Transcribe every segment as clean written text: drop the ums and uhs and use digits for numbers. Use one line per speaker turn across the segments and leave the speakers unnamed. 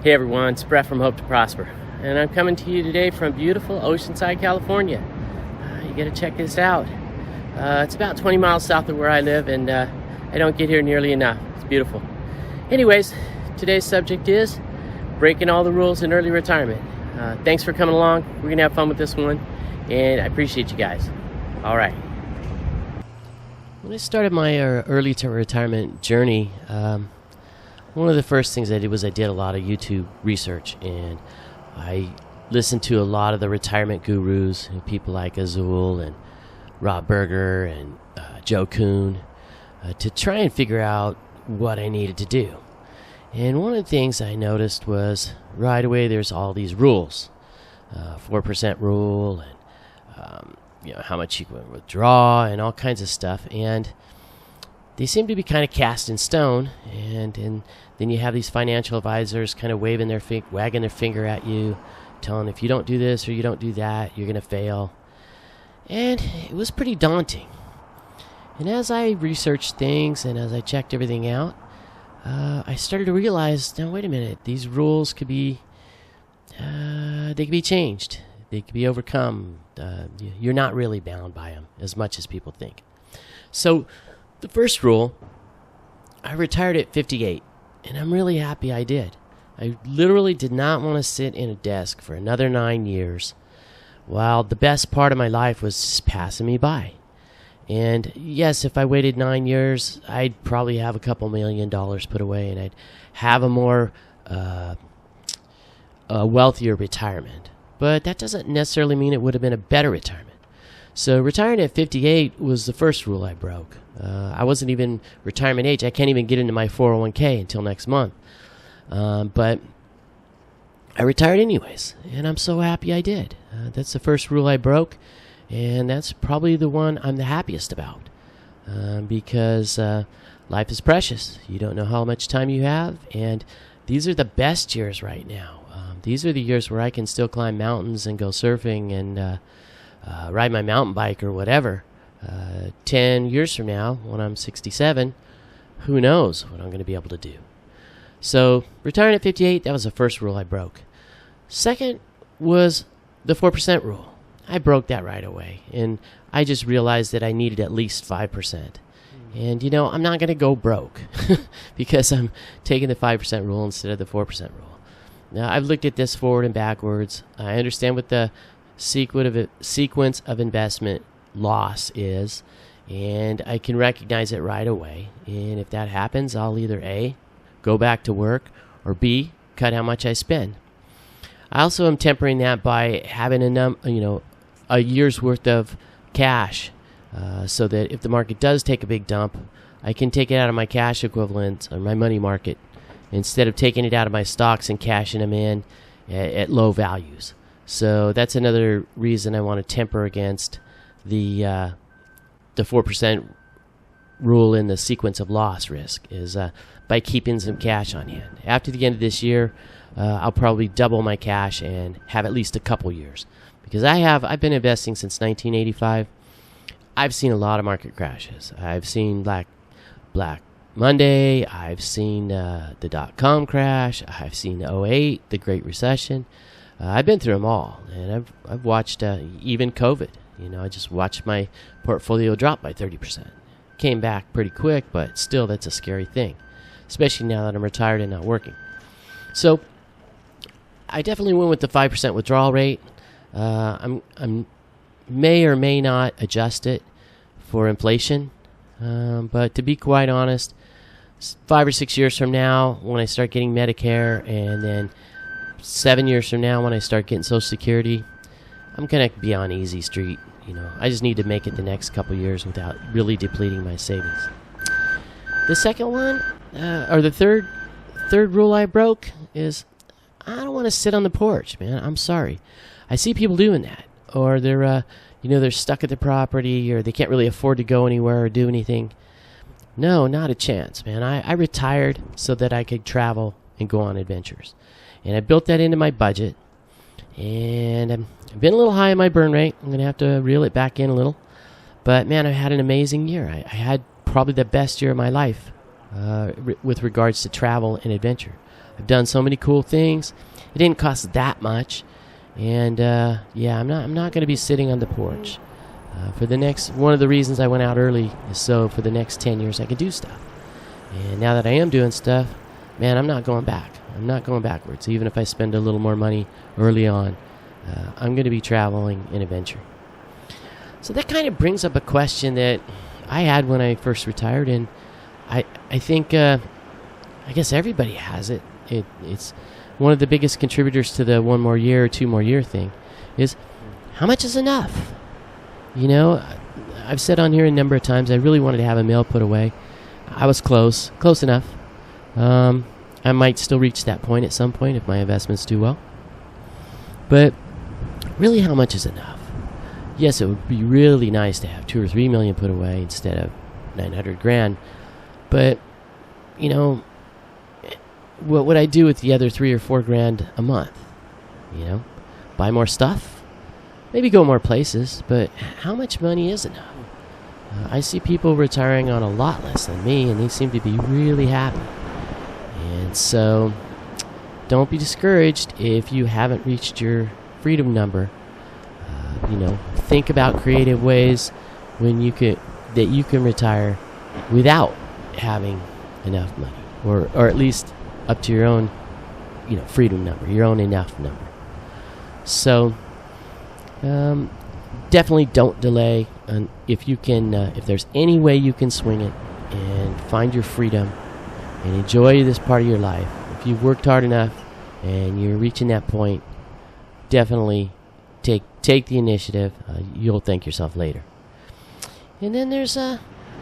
Hey everyone, it's Brett from Hope to Prosper, and I'm coming to you today from beautiful Oceanside, California. You gotta check this out. It's about 20 miles south of where I live, and I don't get here nearly enough. It's beautiful. Anyways, today's subject is breaking all the rules in early retirement. Thanks for coming along. We're gonna have fun with this one, and I appreciate you guys. All right. When I started my early retirement journey, one of the first things I did was I did a lot of YouTube research, and I listened to a lot of the retirement gurus, people like Azul and Rob Berger and Joe Kuhn, to try and figure out what I needed to do. And one of the things I noticed was right away there's all these rules, 4% rule, and how much you can withdraw, and all kinds of stuff, and they seem to be kind of cast in stone, and then you have these financial advisors kind of wagging their finger at you, telling if you don't do this or you don't do that, you're going to fail. And it was pretty daunting. And as I researched things and as I checked everything out, I started to realize, now wait a minute, these rules could be, they could be changed. They could be overcome. You're not really bound by them as much as people think. So the first rule, I retired at 58, and I'm really happy I did. I literally did not want to sit in a desk for another 9 years while the best part of my life was just passing me by. And yes, if I waited 9 years, I'd probably have a couple $1 million put away, and I'd have a more wealthier retirement. But that doesn't necessarily mean it would have been a better retirement. So retiring at 58 was the first rule I broke. I wasn't even retirement age. I can't even get into my 401k until next month. But I retired anyways, and I'm so happy I did. That's the first rule I broke, and that's probably the one I'm the happiest about, because life is precious. You don't know how much time you have, and these are the best years right now. These are the years where I can still climb mountains and go surfing and ride my mountain bike or whatever. 10 years from now, when I'm 67, who knows what I'm going to be able to do. So retiring at 58, that was the first rule I broke. Second was the 4% rule. I broke that right away, and I just realized that I needed at least 5%. And, I'm not going to go broke because I'm taking the 5% rule instead of the 4% rule. Now, I've looked at this forward and backwards. I understand what the sequence of investment loss is, and I can recognize it right away. And if that happens, I'll either A, go back to work, or B, cut how much I spend. I also am tempering that by having a year's worth of cash, so that if the market does take a big dump, I can take it out of my cash equivalent or my money market instead of taking it out of my stocks and cashing them in at low values. So that's another reason I want to temper against the 4% rule in the sequence of loss risk, is by keeping some cash on hand. After the end of this year, I'll probably double my cash and have at least a couple years, because I've been investing since 1985. I've seen a lot of market crashes. I've seen Black Monday. I've seen the dot-com crash. I've seen 2008, the Great Recession. I've been through them all, and I've watched even COVID. I just watched my portfolio drop by 30%. Came back pretty quick, but still, that's a scary thing, especially now that I'm retired and not working. So I definitely went with the 5% withdrawal rate. I'm may or may not adjust it for inflation, but to be quite honest, 5 or 6 years from now, when I start getting Medicare, and then 7 years from now when I start getting Social Security, I'm going to be on easy street. I just need to make it the next couple years without really depleting my savings. The second one, or the third rule I broke, is I don't want to sit on the porch, man. I'm sorry. I see people doing that, or they're stuck at the property, or they can't really afford to go anywhere or do anything. No, not a chance, man. I retired so that I could travel and go on adventures. And I built that into my budget. And I've been a little high in my burn rate. I'm going to have to reel it back in a little. But, man, I had an amazing year. I had probably the best year of my life with regards to travel and adventure. I've done so many cool things. It didn't cost that much, and yeah, I'm not going to be sitting on the porch. One of the reasons I went out early is so for the next 10 years I could do stuff. And now that I am doing stuff, man, I'm not going back. I'm not going backwards. Even if I spend a little more money early on, I'm going to be traveling in adventure. So that kind of brings up a question that I had when I first retired, and I think I guess everybody has it. It's one of the biggest contributors to the 1 more year or 2 more year thing is how much is enough? You know, I've said on here a number of times I really wanted to have a mill put away. I was close enough. I might still reach that point at some point if my investments do well. But really, how much is enough? Yes, it would be really nice to have $2 or $3 million put away instead of $900,000. But you know, what would I do with the other $3 or $4,000 a month? You know, buy more stuff. Maybe go more places, but how much money is enough? I see people retiring on a lot less than me, and they seem to be really happy. And so, don't be discouraged if you haven't reached your freedom number. You know, think about creative ways that you can retire without having enough money, or at least up to your own, you know, freedom number, your own enough number. So. Definitely don't delay. And if you can, if there's any way you can swing it and find your freedom and enjoy this part of your life, if you've worked hard enough and you're reaching that point, definitely take the initiative. You'll thank yourself later. And then there's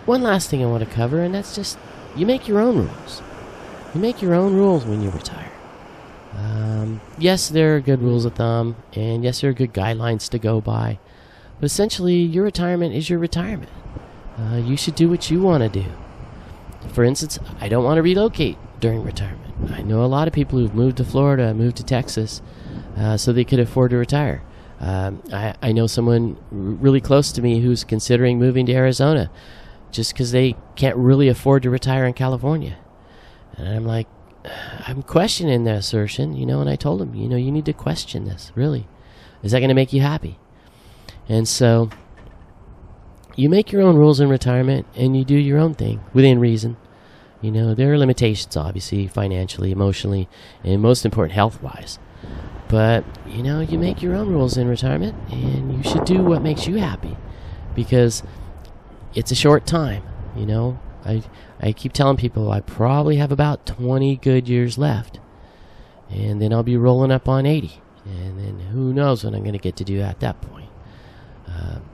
one last thing I want to cover, and that's just you make your own rules. You make your own rules when you retire. Yes, there are good rules of thumb, and yes, there are good guidelines to go by. But essentially, your retirement is your retirement. You should do what you want to do. For instance, I don't want to relocate during retirement. I know a lot of people who've moved to Florida, moved to Texas, so they could afford to retire. I know someone really close to me who's considering moving to Arizona just because they can't really afford to retire in California. And I'm like, I'm questioning the assertion, you know, and I told him, you know, you need to question this, really. Is that going to make you happy? And so, you make your own rules in retirement, and you do your own thing, within reason. You know, there are limitations, obviously, financially, emotionally, and most important, health-wise. But, you know, you make your own rules in retirement, and you should do what makes you happy. Because it's a short time, you know. I keep telling people I probably have about 20 good years left. And then I'll be rolling up on 80. And then who knows what I'm going to get to do at that point.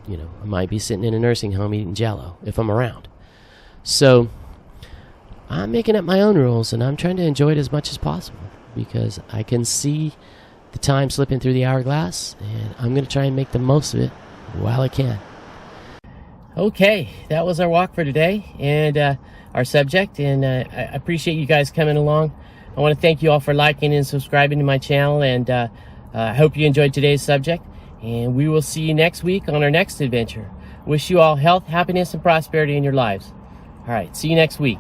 You know, I might be sitting in a nursing home eating Jell-O if I'm around. So, I'm making up my own rules, and I'm trying to enjoy it as much as possible. Because I can see the time slipping through the hourglass, and I'm going to try and make the most of it while I can. Okay, that was our walk for today, and our subject, and I appreciate you guys coming along. I want to thank you all for liking and subscribing to my channel, and I hope you enjoyed today's subject, and we will see you next week on our next adventure. Wish you all health, happiness, and prosperity in your lives. All right, see you next week.